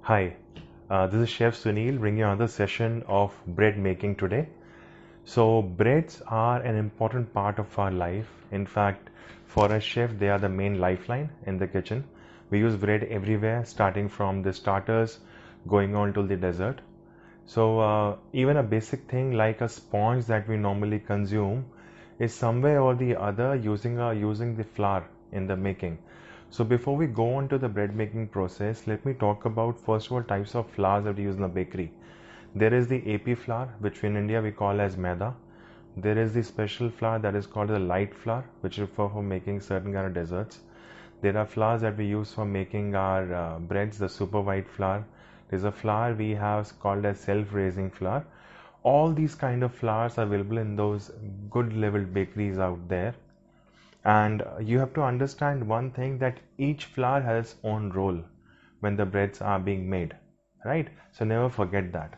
Hi, this is Chef Sunil bringing another session of bread making today. So, breads are an important part of our life. In fact, for a chef, they are the main lifeline in the kitchen. We use bread everywhere, starting from the starters, going on to the dessert. So, even a basic thing like a sponge that we normally consume is somewhere or the other using the flour in the making. So before we go on to the bread making process, let me talk about first of all types of flours that we use in the bakery. There is the AP flour, which in India we call as maida. There is the special flour that is called the light flour, which is for making certain kind of desserts. There are flours that we use for making our breads, the super white flour. There's a flour we have called as self-raising flour. All these kind of flours are available in those good level bakeries out there. And you have to understand one thing, that each flour has its own role when the breads are being made, right? So never forget that.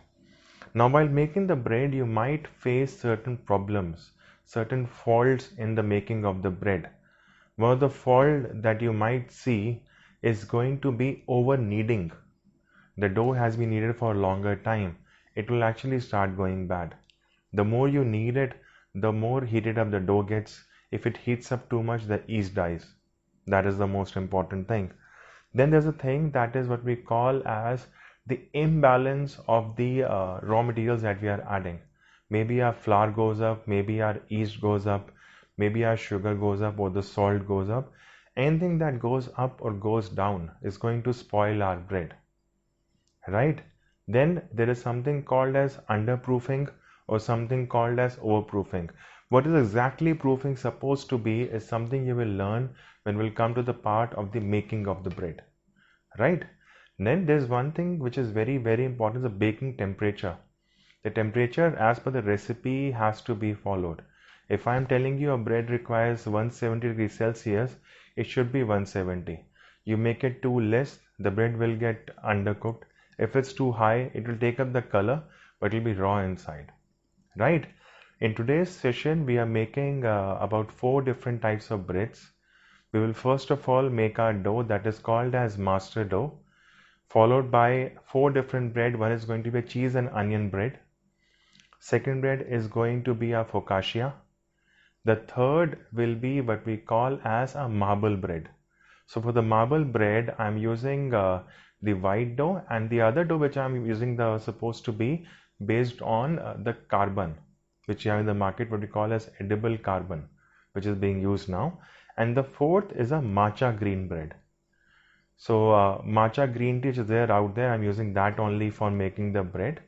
Now, while making the bread, you might face certain problems, certain faults in the making of the bread. One of the fault that you might see is going to be over kneading. The dough has been kneaded for a longer time. It will actually start going bad. The more you knead it, the more heated up the dough gets. If it heats up too much, the yeast dies. That is the most important thing. Then there's a thing that is what we call as the imbalance of the raw materials that we are adding. Maybe our flour goes up, maybe our yeast goes up, maybe our sugar goes up or the salt goes up. Anything that goes up or goes down is going to spoil our bread, right? Then there is something called as underproofing or something called as overproofing. What is exactly proofing supposed to be is something you will learn when we'll come to the part of the making of the bread, right? Then there's one thing which is very important, the baking temperature. The temperature as per the recipe has to be followed. If I'm telling you a bread requires 170 degrees Celsius, it should be 170. You make it too less, the bread will get undercooked. If it's too high, it will take up the color, but it will be raw inside, right? In today's session, we are making about 4 different types of breads. We will first of all make our dough that is called as master dough, followed by 4 different bread. One is going to be a cheese and onion bread. Second bread is going to be a focaccia. The third will be what we call as a marble bread. So for the marble bread, I'm using the white dough, and the other dough which I'm using the supposed to be based on the carbon, which you have in the market, what we call as edible carbon, which is being used now. And the fourth is a matcha green bread. So matcha green tea which is there out there, I'm using that only for making the bread,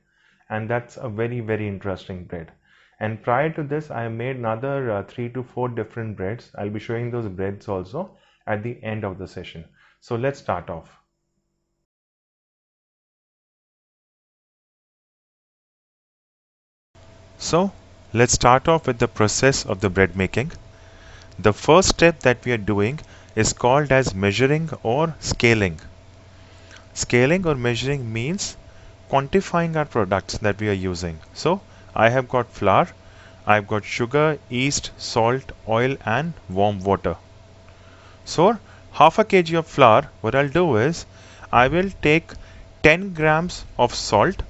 and that's a very interesting bread. And prior to this, I made another 3 to 4 different breads. I'll be showing those breads also at the end of the session. So let's start off. So let's start off with the process of the bread making. The first step that we are doing is called as measuring or scaling. Scaling or measuring means quantifying our products that we are using. So I have got flour, I've got sugar, yeast, salt, oil and warm water. So half a kg of flour, what I'll do is I will take 10 grams of salt,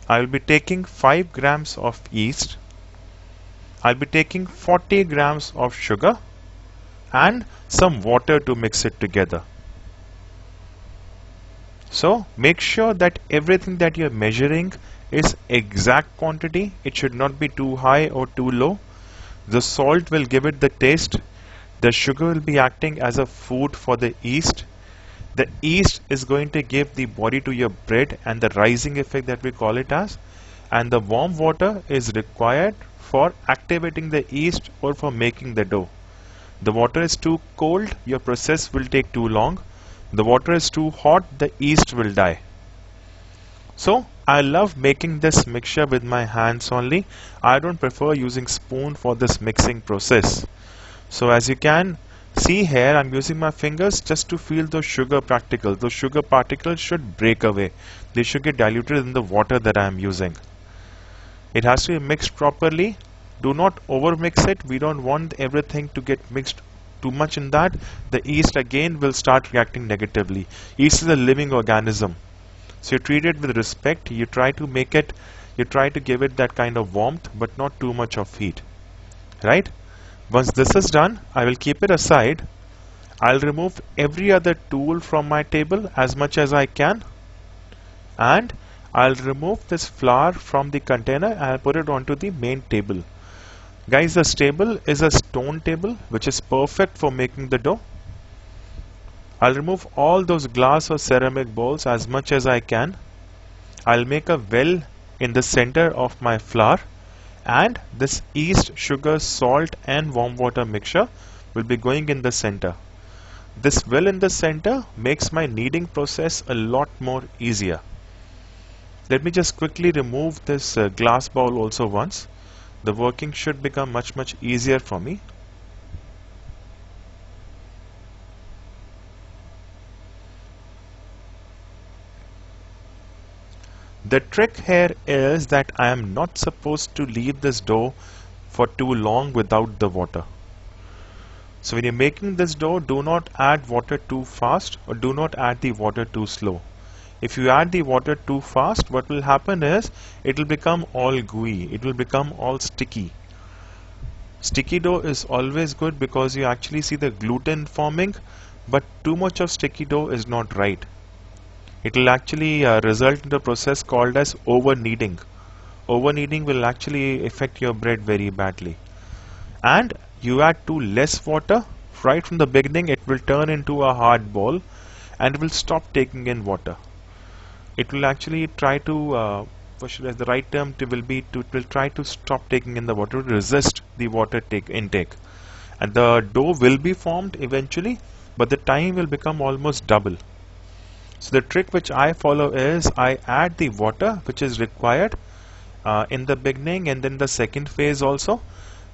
I will be taking 5 grams of yeast, I'll be taking 40 grams of sugar and some water to mix it together. So make sure that everything that you're measuring is exact quantity. It should not be too high or too low. The salt will give it the taste. The sugar will be acting as a food for the yeast. The yeast is going to give the body to your bread and the rising effect that we call it as. And the warm water is required for activating the yeast or for making the dough. The water is too cold, your process will take too long. The water is too hot, the yeast will die. So I love making this mixture with my hands only. I don't prefer using spoon for this mixing process. So as you can see here, I'm using my fingers just to feel those sugar particles. Those sugar particles should break away. They should get diluted in the water that I am using. It has to be mixed properly. Do not over mix it. We don't want everything to get mixed too much in that, the yeast again will start reacting negatively. Yeast is a living organism. So you treat it with respect, you try to give it that kind of warmth, but not too much of heat. Right? Once this is done, I will keep it aside. I'll remove every other tool from my table as much as I can, and I'll remove this flour from the container and I'll put it onto the main table. Guys, this table is a stone table which is perfect for making the dough. I'll remove all those glass or ceramic bowls as much as I can. I'll make a well in the center of my flour, and this yeast, sugar, salt and warm water mixture will be going in the center. This well in the center makes my kneading process a lot more easier. Let me just quickly remove this glass bowl also once. The working should become much easier for me. The trick here is that I am not supposed to leave this dough for too long without the water. So when you're making this dough, do not add water too fast or do not add the water too slow. If you add the water too fast, what will happen is it will become all gooey, it will become all sticky. Sticky dough is always good because you actually see the gluten forming, but too much of sticky dough is not right. It will actually result in a process called as over kneading. Over kneading will actually affect your bread very badly. And you add too less water, right from the beginning it will turn into a hard ball and it will stop taking in water. It will actually try to, the right term it will try to stop taking in the water, resist the water intake. And the dough will be formed eventually, but the time will become almost double. So the trick which I follow is I add the water which is required in the beginning and then the second phase also,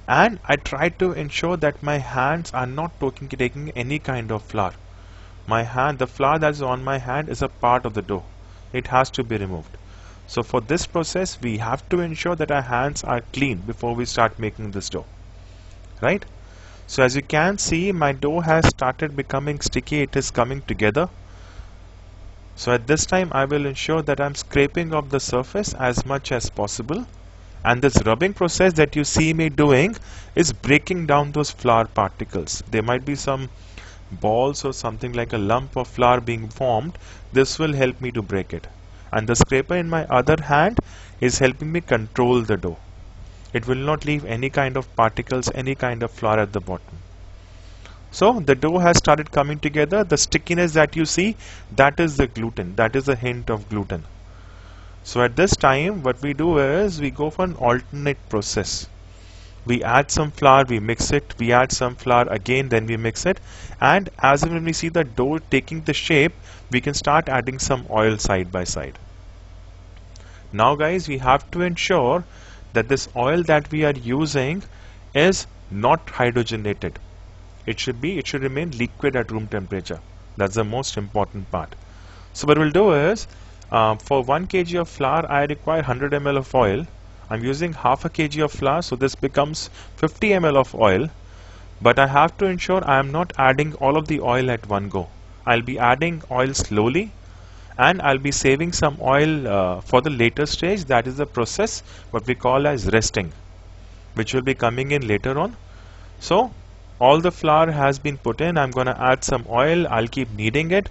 and I try to ensure that my hands are not taking any kind of flour. The flour that is on my hand is a part of the dough. It has to be removed. So for this process we have to ensure that our hands are clean before we start making this dough. Right? So as you can see, my dough has started becoming sticky. It is coming together. So at this time I will ensure that I'm scraping off the surface as much as possible, and this rubbing process that you see me doing is breaking down those flour particles. There might be some balls or something like a lump of flour being formed. This will help me to break it, and the scraper in my other hand is helping me control the dough. It will not leave any kind of particles, any kind of flour at the bottom. So the dough has started coming together. The stickiness that you see, that is the gluten, that is a hint of gluten. So at this time what we do is we go for an alternate process. We add some flour, we mix it, we add some flour again, then we mix it, and as and when we see the dough taking the shape, we can start adding some oil side by side. Now guys, we have to ensure that this oil that we are using is not hydrogenated. It should remain liquid at room temperature. That's the most important part. So what we'll do is, for 1 kg of flour I require 100 ml of oil. I'm using half a kg of flour, so this becomes 50 ml of oil, but I have to ensure I am not adding all of the oil at one go. I'll be adding oil slowly, and I'll be saving some oil for the later stage. That is the process what we call as resting, which will be coming in later on. So all the flour has been put in. I'm going to add some oil. I'll keep kneading it.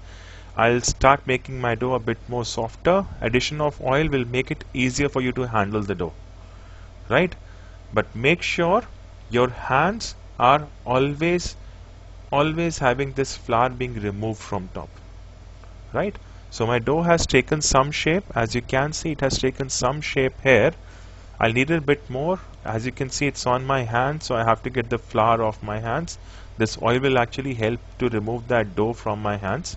I'll start making my dough a bit more softer. Addition of oil will make it easier for you to handle the dough, right? But make sure your hands are always having this flour being removed from top, right? So my dough has taken some shape. As you can see, it has taken some shape here. I'll need a bit more. As you can see, it's on my hand, so I have to get the flour off my hands. This oil will actually help to remove that dough from my hands.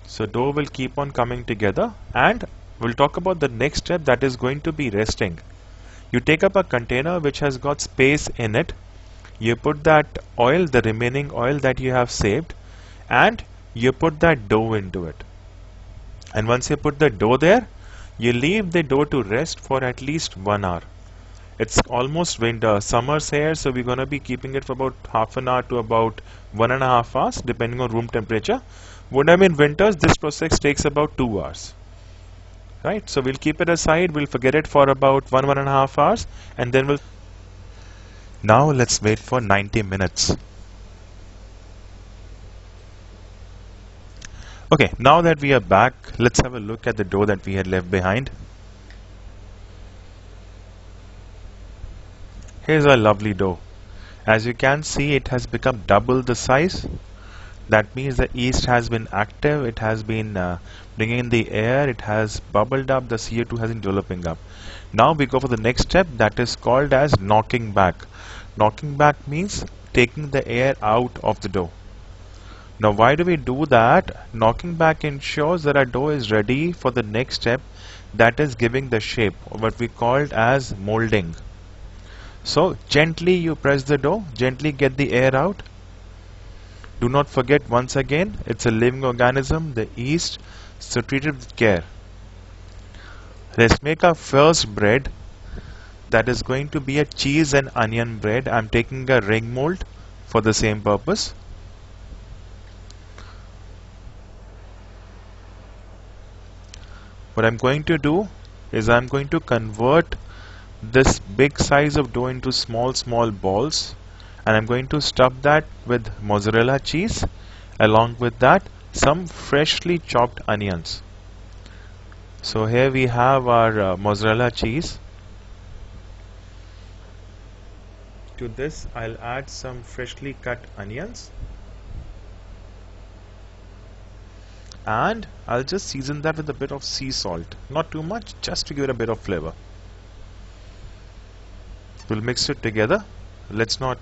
So dough will keep on coming together, and we'll talk about the next step, that is going to be resting. You take up a container which has got space in it. You put that oil, the remaining oil that you have saved, and you put that dough into it. And once you put the dough there, you leave the dough to rest for at least 1 hour. It's almost winter, summer's here, so we're gonna be keeping it for about half an hour to about 1.5 hours, depending on room temperature. Would have been winters, this process takes about 2 hours. Right, so we'll keep it aside, we'll forget it for about 1.5 hours, and then we'll. Now let's wait for 90 minutes. Okay, now that we are back, let's have a look at the dough that we had left behind. Here's our lovely dough. As you can see, it has become double the size. That means the yeast has been active, it has been bringing in the air, it has bubbled up, the CO2 has been developing up. Now we go for the next step, that is called as knocking back. Knocking back means taking the air out of the dough. Now why do we do that? Knocking back ensures that our dough is ready for the next step, that is giving the shape, what we called as molding. So gently you press the dough, gently get the air out. Do not forget, once again, it's a living organism, the yeast, so treat it with care. Let's make our first bread. That is going to be a cheese and onion bread. I'm taking a ring mold for the same purpose. What I'm going to do is I'm going to convert this big size of dough into small balls, and I'm going to stuff that with mozzarella cheese, along with that some freshly chopped onions. So here we have our mozzarella cheese. To this I'll add some freshly cut onions, and I'll just season that with a bit of sea salt, not too much, just to give it a bit of flavor. We'll mix it together. Let's not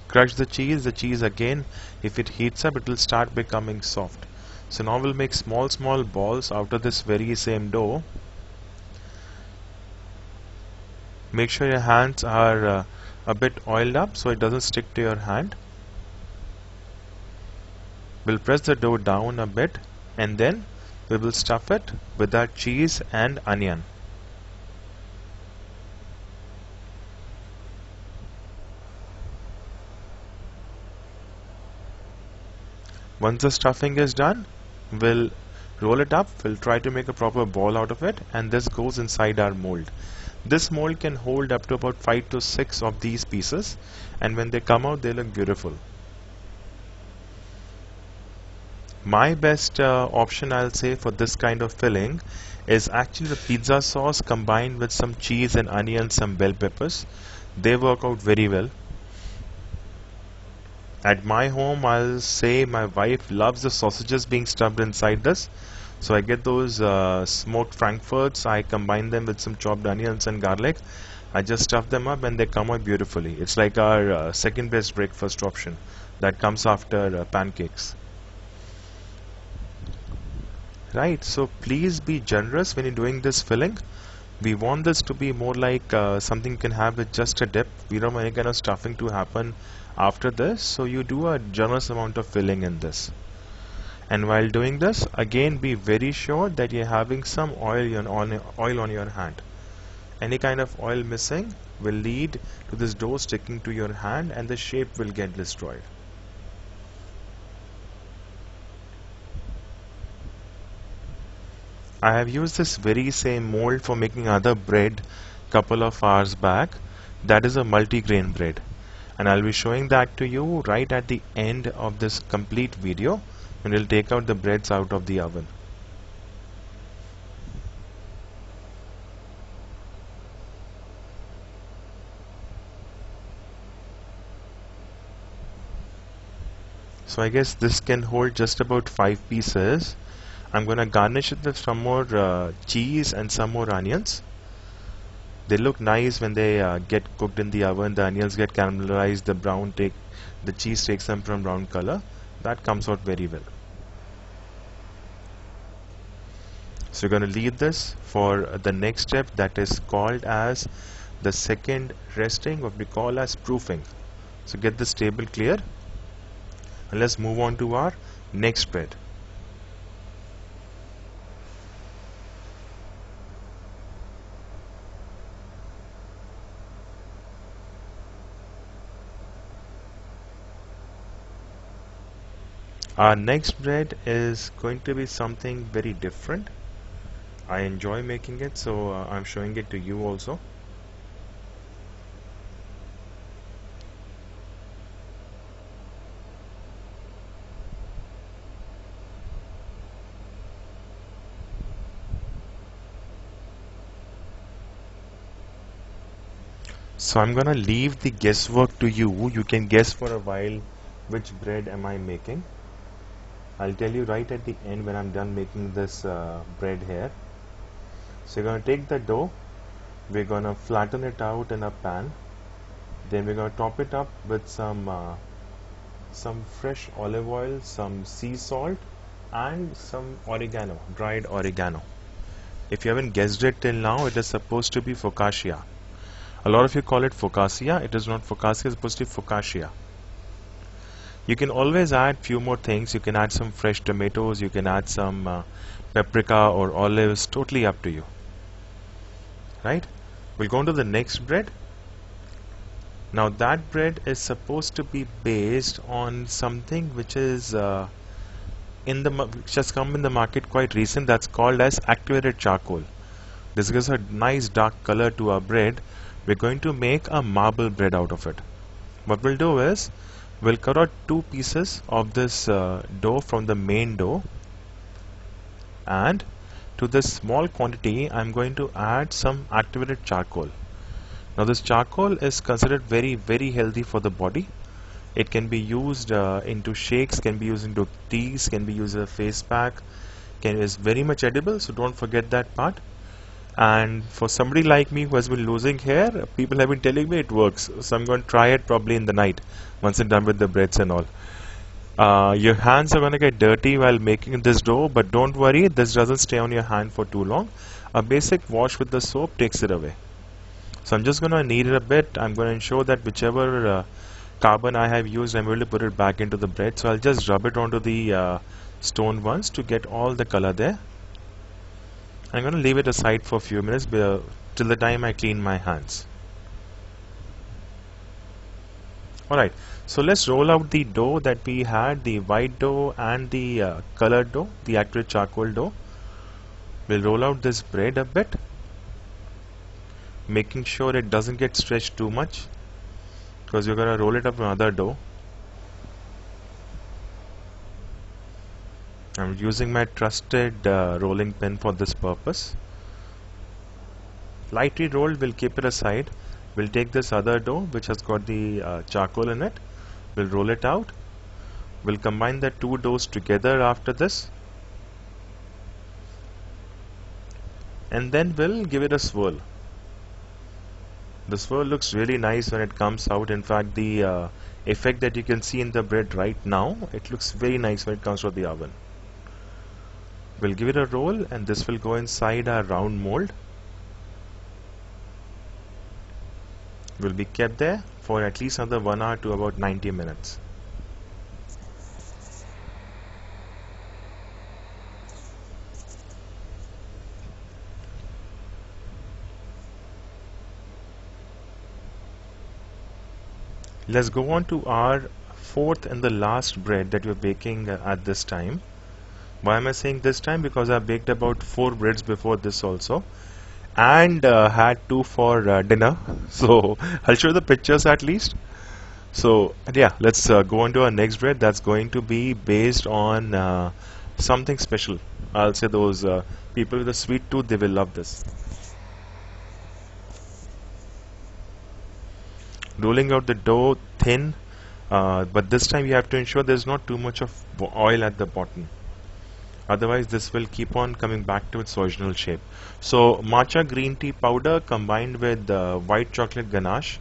crush the cheese. The cheese, again, if it heats up, it will start becoming soft. So now we'll make small balls out of this very same dough. Make sure your hands are a bit oiled up so it doesn't stick to your hand. We'll press the dough down a bit, and then we will stuff it with our cheese and onion. Once the stuffing is done, we'll roll it up, we'll try to make a proper ball out of it, and this goes inside our mold. This mold can hold up to about 5 to 6 of these pieces, and when they come out, they look beautiful. My best option, I'll say, for this kind of filling is actually the pizza sauce combined with some cheese and onions, some bell peppers. They work out very well. At my home, I'll say my wife loves the sausages being stuffed inside this. So I get those smoked frankfurts, I combine them with some chopped onions and garlic. I just stuff them up and they come out beautifully. It's like our second best breakfast option that comes after pancakes. Right, so please be generous when you're doing this filling. We want this to be more like something you can have with just a dip. We don't want any kind of stuffing to happen after this, so you do a generous amount of filling in this. And while doing this, again, be very sure that you're having some oil on your hand. Any kind of oil missing will lead to this dough sticking to your hand and the shape will get destroyed. I have used this very same mold for making other bread couple of hours back. That is a multi-grain bread, and I'll be showing that to you right at the end of this complete video when we'll take out the breads out of the oven. So I guess this can hold just about 5 pieces. I'm going to garnish it with some more cheese and some more onions. They look nice when they get cooked in the oven. The onions get caramelized, the cheese takes them from brown color. That comes out very well. So you're going to leave this for the next step, that is called as the second resting, what we call as proofing. So get this table clear and let's move on to our next bread. Our next bread is going to be something very different. I enjoy making it, so I'm showing it to you also. So I'm gonna leave the guesswork to you. You can guess for a while which bread am I making. I'll tell you right at the end when I'm done making this bread here. So you're gonna take the dough, we're gonna flatten it out in a pan, then we're gonna top it up with some fresh olive oil, some sea salt, and some oregano, dried oregano. If you haven't guessed it till now, it is supposed to be focaccia. A lot of you call it focaccia. It is not focaccia, it's supposed to be focaccia. You can always add few more things. You can add some fresh tomatoes, you can add some paprika or olives, totally up to you. Right? We'll go on to the next bread. Now that bread is supposed to be based on something which is just come in the market quite recent. That's called as activated charcoal. This gives a nice dark color to our bread. We're going to make a marble bread out of it. What we'll do is we'll cut out 2 pieces of this dough from the main dough, and to this small quantity I'm going to add some activated charcoal. Now this charcoal is considered very healthy for the body. It can be used into shakes, can be used into teas, can be used as a face pack, is very much edible, so don't forget that part. And for somebody like me who has been losing hair, people have been telling me it works, so I'm going to try it probably in the night once I'm done with the breads and all. Your hands are going to get dirty while making this dough, but don't worry, this doesn't stay on your hand for too long. A basic wash with the soap takes it away. So I'm just going to knead it a bit. I'm going to ensure that whichever carbon I have used, I'm able to put it back into the bread. So I'll just rub it onto the stone once to get all the color there. I'm going to leave it aside for a few minutes till the time I clean my hands. Alright, so let's roll out the dough that we had, the white dough and the colored dough, the activated charcoal dough. We'll roll out this bread a bit, making sure it doesn't get stretched too much, because you're going to roll it up in another dough. I'm using my trusted rolling pin for this purpose. Lightly rolled, we'll keep it aside. We'll take this other dough which has got the charcoal in it. We'll roll it out. We'll combine the 2 doughs together after this, and then we'll give it a swirl. The swirl looks really nice when it comes out. In fact, the effect that you can see in the bread right now, it looks very nice when it comes out of the oven. We'll give it a roll, and this will go inside our round mold. Will be kept there for at least another 1 hour to about 90 minutes. Let's go on to our 4th and the last bread that we're baking at this time. Why am I saying this time? Because I baked about 4 breads before this also, and had 2 for dinner. So I'll show you the pictures at least. So yeah, let's go on to our next bread. That's going to be based on something special. I'll say those people with a sweet tooth, they will love this. Rolling out the dough thin, but this time you have to ensure there's not too much of oil at the bottom. Otherwise this will keep on coming back to its original shape. So matcha green tea powder combined with white chocolate ganache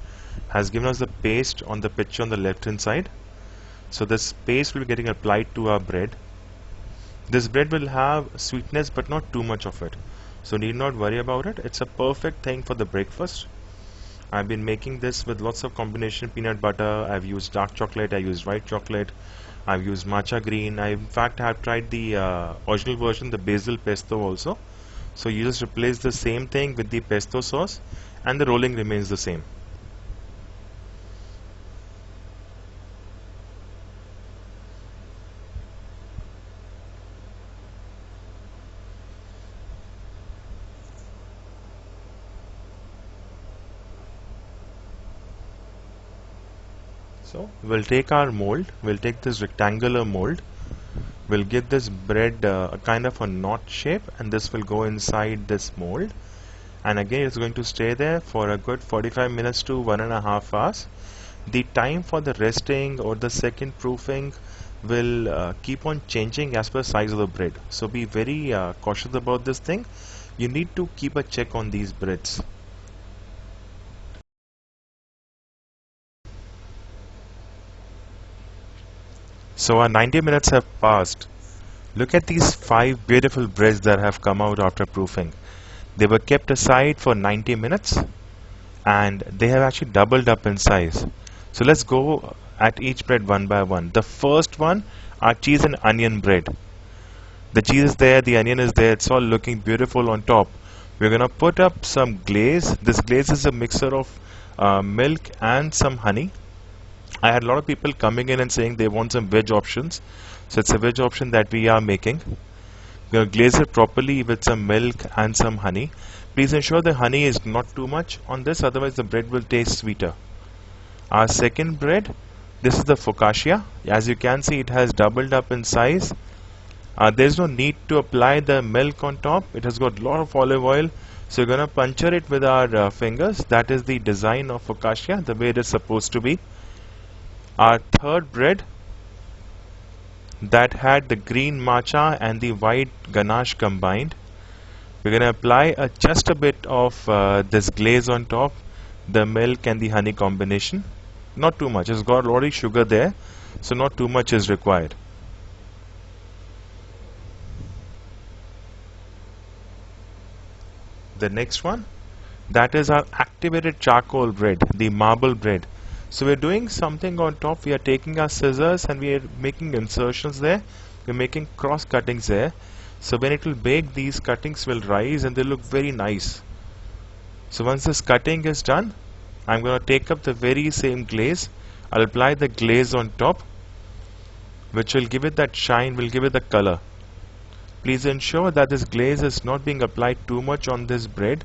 has given us the paste on the picture on the left hand side. So this paste will be getting applied to our bread. This bread will have sweetness but not too much of it, so need not worry about it. It's a perfect thing for the breakfast. I've been making this with lots of combination peanut butter. I've used dark chocolate, I used white chocolate, I've used matcha green. I in fact have tried the original version, the basil pesto also. So you just replace the same thing with the pesto sauce and the rolling remains the same. So we'll take our mold, we'll take this rectangular mold, we'll give this bread a kind of a knot shape, and this will go inside this mold, and again it's going to stay there for a good 45 minutes to 1.5 hours. The time for the resting or the second proofing will keep on changing as per size of the bread, so be very cautious about this thing. You need to keep a check on these breads. So our 90 minutes have passed. Look at these 5 beautiful breads that have come out after proofing. They were kept aside for 90 minutes and they have actually doubled up in size. So let's go at each bread one by one. The first one, our cheese and onion bread. The cheese is there, the onion is there, it's all looking beautiful on top. We're gonna put up some glaze. This glaze is a mixture of milk and some honey. I had a lot of people coming in and saying they want some veg options, so it's a veg option that we are making. We're gonna glaze it properly with some milk and some honey. Please ensure the honey is not too much on this, otherwise the bread will taste sweeter. Our second bread, this is the focaccia. As you can see, it has doubled up in size. There's no need to apply the milk on top. It has got a lot of olive oil, so we're gonna puncture it with our fingers. That is the design of focaccia, the way it is supposed to be. Our third bread, that had the green matcha and the white ganache combined. We're going to apply just a bit of this glaze on top, the milk and the honey combination. Not too much, it's got already sugar there, so not too much is required. The next one, that is our activated charcoal bread, the marble bread. So we're doing something on top. We are taking our scissors and we are making insertions there. We're making cross cuttings there. So when it will bake, these cuttings will rise and they look very nice. So once this cutting is done, I'm going to take up the very same glaze. I'll apply the glaze on top, which will give it that shine, will give it the color. Please ensure that this glaze is not being applied too much on this bread,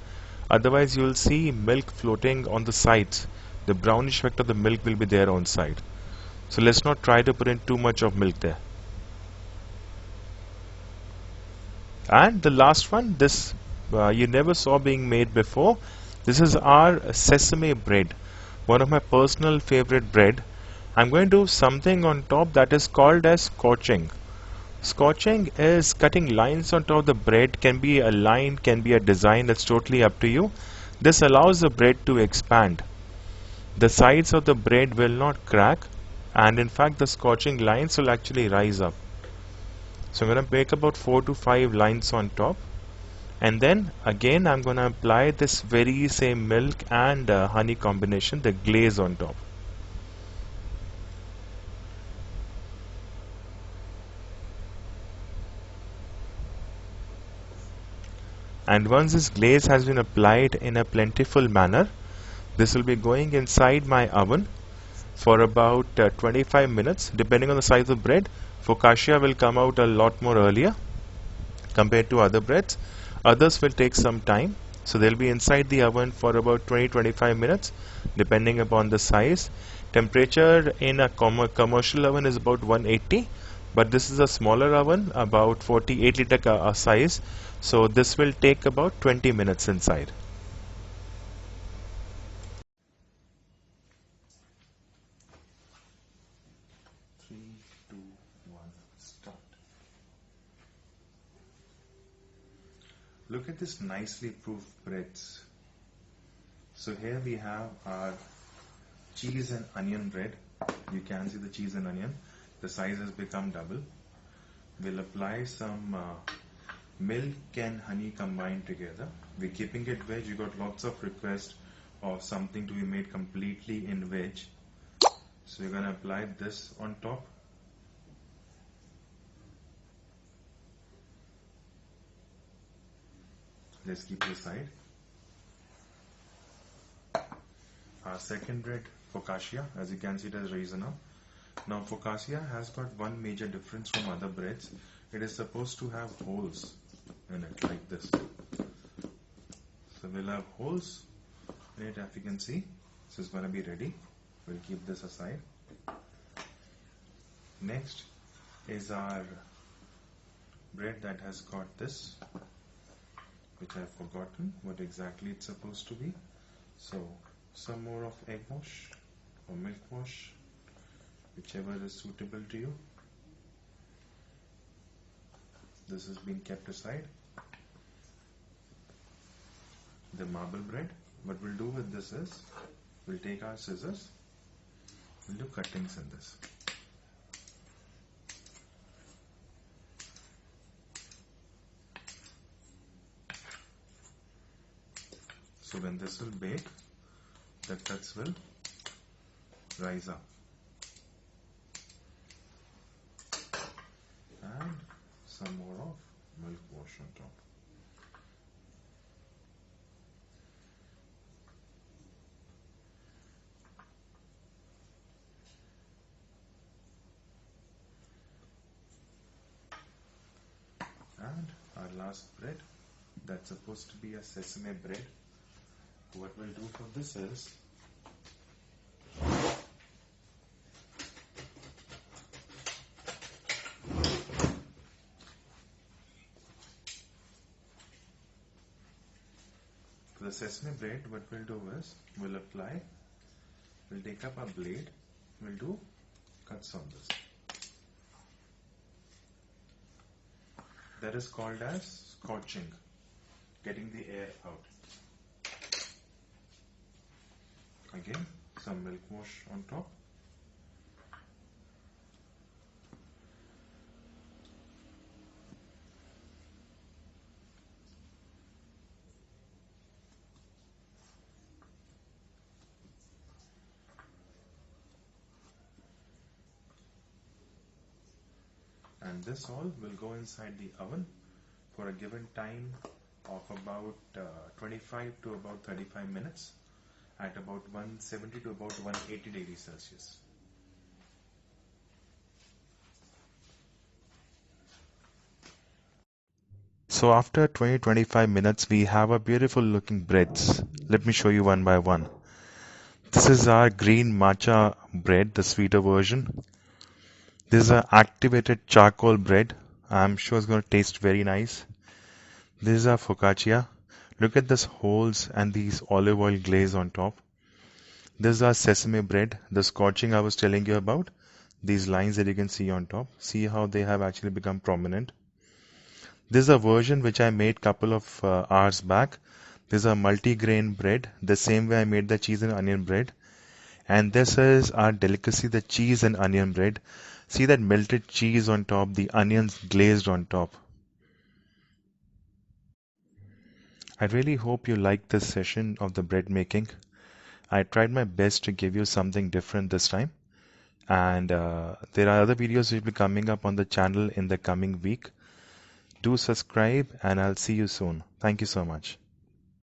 otherwise you will see milk floating on the sides. The brownish effect of the milk will be there on side. So let's not try to put in too much of milk there. And the last one, this you never saw being made before. This is our sesame bread, one of my personal favorite bread. I'm going to do something on top that is called as scorching. Scorching is cutting lines on top of the bread. Can be a line, can be a design, it's totally up to you. This allows the bread to expand. The sides of the bread will not crack, and in fact the scorching lines will actually rise up. So I'm going to make about 4 to 5 lines on top, and then again I'm going to apply this very same milk and honey combination, the glaze on top. And once this glaze has been applied in a plentiful manner, this will be going inside my oven for about 25 minutes. Depending on the size of bread, focaccia will come out a lot more earlier compared to other breads. Others will take some time, so they'll be inside the oven for about 20-25 minutes depending upon the size. Temperature in a commercial oven is about 180, but this is a smaller oven, about 48 liter size, so this will take about 20 minutes inside. Start. Look at this nicely proofed breads. So here we have our cheese and onion bread. You can see the cheese and onion. The size has become double. We'll apply some milk and honey combined together. We're keeping it veg. You got lots of requests of something to be made completely in veg. So we're going to apply this on top. Let's keep it aside. Our second bread, focaccia, as you can see it has risen up. Now focaccia has got one major difference from other breads. It is supposed to have holes in it like this. So we'll have holes in it, as you can see. This is going to be ready. We'll keep this aside. Next is our bread that has got this, which I've forgotten what exactly it's supposed to be. So some more of egg wash or milk wash, whichever is suitable to you. This has been kept aside. The marble bread, what we'll do with this is, we'll take our scissors, we'll do cuttings in this. So when this will bake, the cuts will rise up. And some more of milk wash on top. And our last bread, that's supposed to be a sesame bread. What we'll do for this is, for the sesame bread, what we'll do is, we'll take up a blade, we'll do cuts on this. That is called as scorching, getting the air out. Again, some milk wash on top. And this all will go inside the oven for a given time of about 25 to about 35 minutes at about 170 to about 180 degrees Celsius. So after 20-25 minutes, we have a beautiful looking breads. Let me show you one by one. This is our green matcha bread, the sweeter version. This is an activated charcoal bread. I'm sure it's going to taste very nice. This is our focaccia. Look at these holes and these olive oil glaze on top. This is our sesame bread, the scorching I was telling you about. These lines that you can see on top. See how they have actually become prominent. This is a version which I made couple of hours back. This is a multi-grain bread, the same way I made the cheese and onion bread. And this is our delicacy, the cheese and onion bread. See that melted cheese on top, the onions glazed on top. I really hope you liked this session of the bread making. I tried my best to give you something different this time. And there are other videos which will be coming up on the channel in the coming week. Do subscribe and I'll see you soon. Thank you so much.